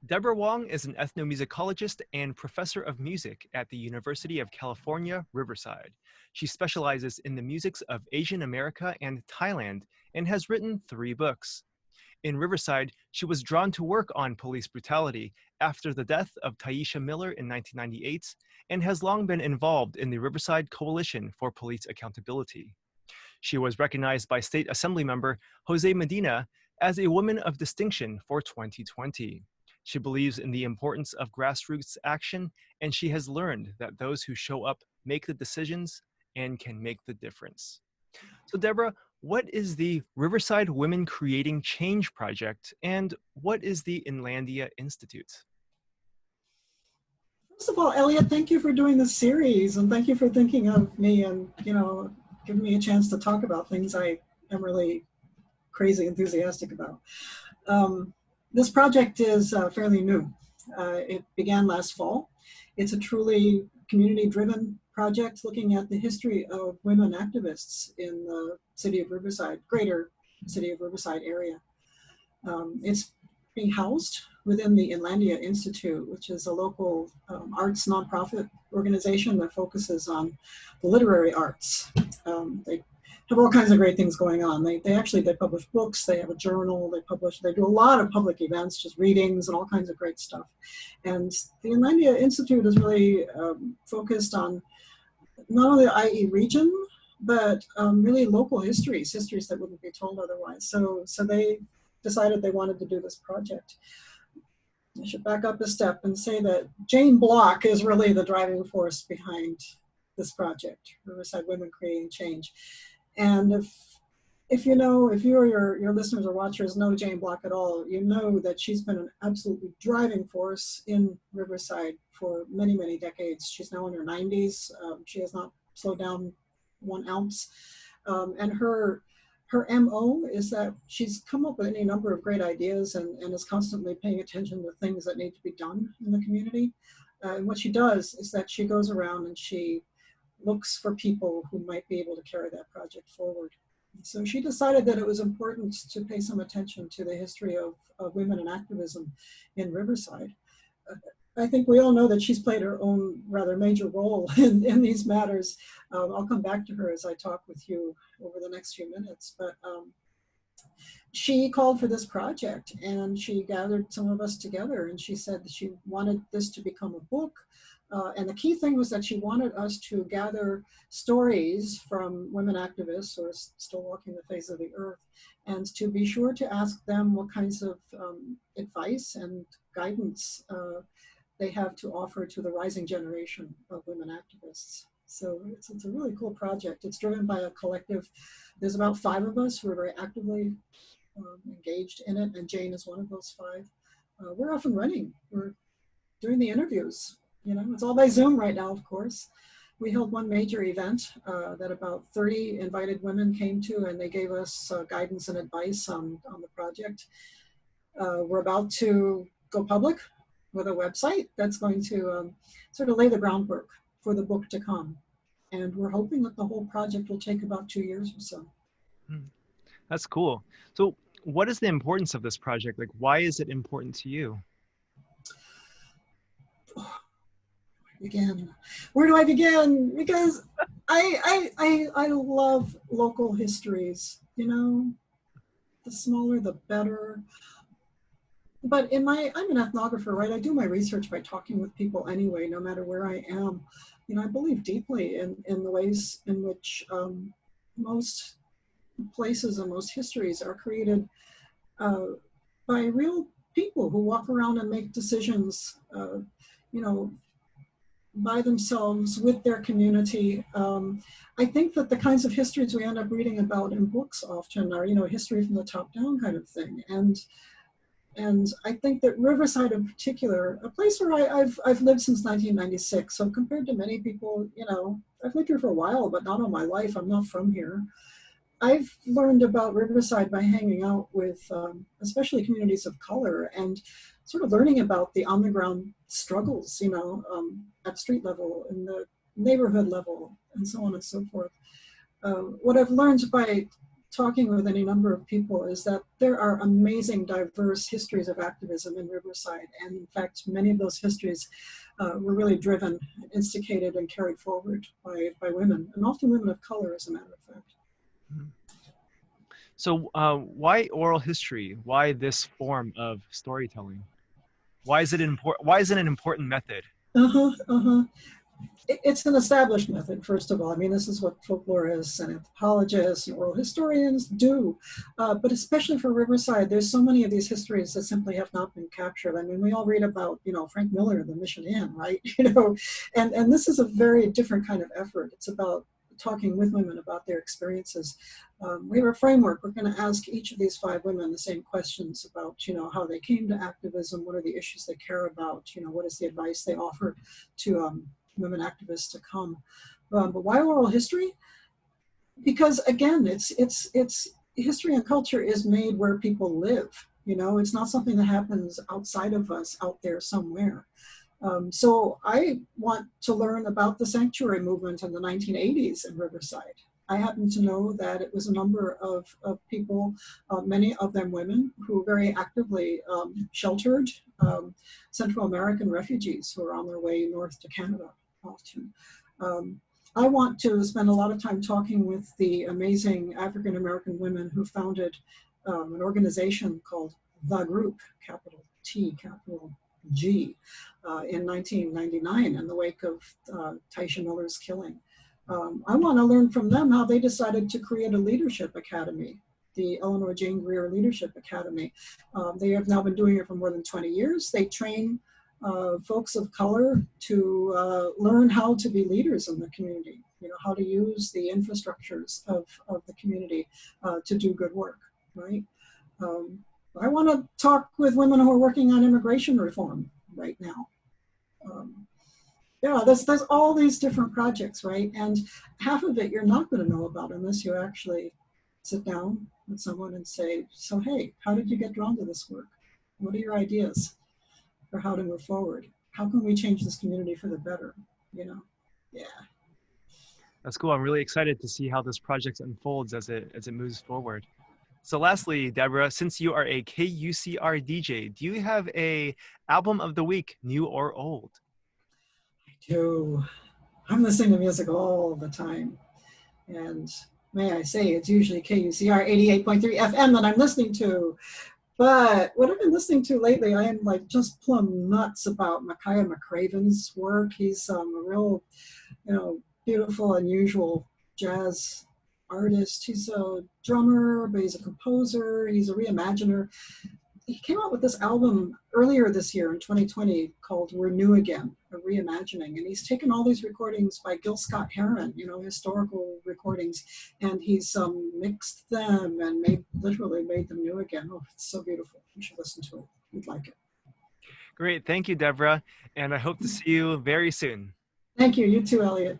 Deborah Wong is an ethnomusicologist and professor of music at the University of California, Riverside. She specializes in the musics of Asian America and Thailand and has written 3 books. In Riverside, she was drawn to work on police brutality after the death of Tyisha Miller in 1998 and has long been involved in the Riverside Coalition for Police Accountability. She was recognized by State Assemblymember Jose Medina as a Woman of Distinction for 2020. She believes in the importance of grassroots action, and she has learned that those who show up make the decisions and can make the difference. So, Deborah, what is the Riverside Women Creating Change Project, and what is the Inlandia Institute? First of all, Elliot, thank you for doing this series, and thank you for thinking of me and, giving me a chance to talk about things I am really crazy enthusiastic about. This project is fairly new. It began last fall. It's a truly community-driven project looking at the history of women activists in the city of Riverside, greater city of Riverside area. It's being housed within the Inlandia Institute, which is a local arts nonprofit organization that focuses on the literary arts. They have all kinds of great things going on. They publish books, they have a journal, they do a lot of public events, just readings and all kinds of great stuff. And the Inlandia Institute is really focused on not only the IE region, but really local histories that wouldn't be told otherwise. So they decided they wanted to do this project. I should back up a step and say that Jane Block is really the driving force behind this project, Riverside Women Creating Change. And if you or your listeners or watchers know Jane Block at all, you know that she's been an absolutely driving force in Riverside for many, many decades. She's now in her 90s. She has not slowed down 1 ounce. And her MO is that she's come up with any number of great ideas and is constantly paying attention to things that need to be done in the community. And what she does is that she goes around and she looks for people who might be able to carry that project forward. So she decided that it was important to pay some attention to the history of women in activism in Riverside. I think we all know that she's played her own rather major role in these matters. I'll come back to her as I talk with you over the next few minutes, but she called for this project and she gathered some of us together and she said that she wanted this to become a book. And the key thing was that she wanted us to gather stories from women activists who are still walking the face of the earth, and to be sure to ask them what kinds of advice and guidance they have to offer to the rising generation of women activists. So it's a really cool project. It's driven by a collective. There's about 5 of us who are very actively engaged in it, and Jane is one of those 5. We're off and running. We're doing the interviews. It's all by Zoom right now, of course. We held one major event that about 30 invited women came to, and they gave us guidance and advice on the project. We're about to go public with a website that's going to sort of lay the groundwork for the book to come. And we're hoping that the whole project will take about 2 years or so. That's cool. So what is the importance of this project? Like, why is it important to you? Again, where do I begin? Because I love local histories, the smaller the better. But I'm an ethnographer, right? I do my research by talking with people anyway, no matter where I am. I believe deeply in the ways in which most places and most histories are created by real people who walk around and make decisions, by themselves with their community. I think that the kinds of histories we end up reading about in books often are, history from the top down kind of thing. And I think that Riverside in particular, a place where I've lived since 1996. So compared to many people, I've lived here for a while, but not all my life. I'm not from here. I've learned about Riverside by hanging out with especially communities of color and sort of learning about the on-the-ground struggles, at street level, in the neighborhood level, and so on and so forth. What I've learned by talking with any number of people is that there are amazing, diverse histories of activism in Riverside. And in fact, many of those histories were really driven, instigated, and carried forward by women, and often women of color, as a matter of fact. So why oral history? Why this form of storytelling? Why is it important? Why is it an important method? It's an established method, first of all. I mean, this is what folklorists and anthropologists and oral historians do. But especially for Riverside, there's so many of these histories that simply have not been captured. I mean, we all read about, Frank Miller, the Mission Inn, right? And this is a very different kind of effort. It's about talking with women about their experiences. We have a framework. We're going to ask each of these 5 women the same questions about, how they came to activism, what are the issues they care about, what is the advice they offer to women activists to come. But why oral history? Because again, it's history and culture is made where people live. It's not something that happens outside of us, out there somewhere. So I want to learn about the sanctuary movement in the 1980s in Riverside. I happen to know that it was a number of people, many of them women, who very actively sheltered Central American refugees who are on their way north to Canada often. I want to spend a lot of time talking with the amazing African American women who founded an organization called The Group, capital T, capital G, in 1999 in the wake of Tyisha Miller's killing. I want to learn from them how they decided to create a leadership academy, the Eleanor Jane Greer Leadership Academy. They have now been doing it for more than 20 years. They train folks of color to learn how to be leaders in the community, how to use the infrastructures of the community to do good work, right? I want to talk with women who are working on immigration reform right now. There's all these different projects, right? And half of it you're not going to know about unless you actually sit down with someone and say, so hey, how did you get drawn to this work? What are your ideas for how to move forward? How can we change this community for the better? Yeah. That's cool. I'm really excited to see how this project unfolds as it moves forward. So lastly, Deborah, since you are a KUCR DJ, do you have a album of the week, new or old? I do. I'm listening to music all the time. And may I say, it's usually KUCR 88.3 FM that I'm listening to. But what I've been listening to lately, I am like just plumb nuts about Micaiah McCraven's work. He's a real, beautiful, unusual jazz artist. He's a drummer, but he's a composer. He's a reimaginer. He came out with this album earlier this year in 2020 called We're New Again, a reimagining. And he's taken all these recordings by Gil Scott-Heron, historical recordings, and he's mixed them and literally made them new again. Oh, it's so beautiful. You should listen to it. You'd like it. Great. Thank you, Deborah. And I hope to see you very soon. Thank you. You too, Elliot.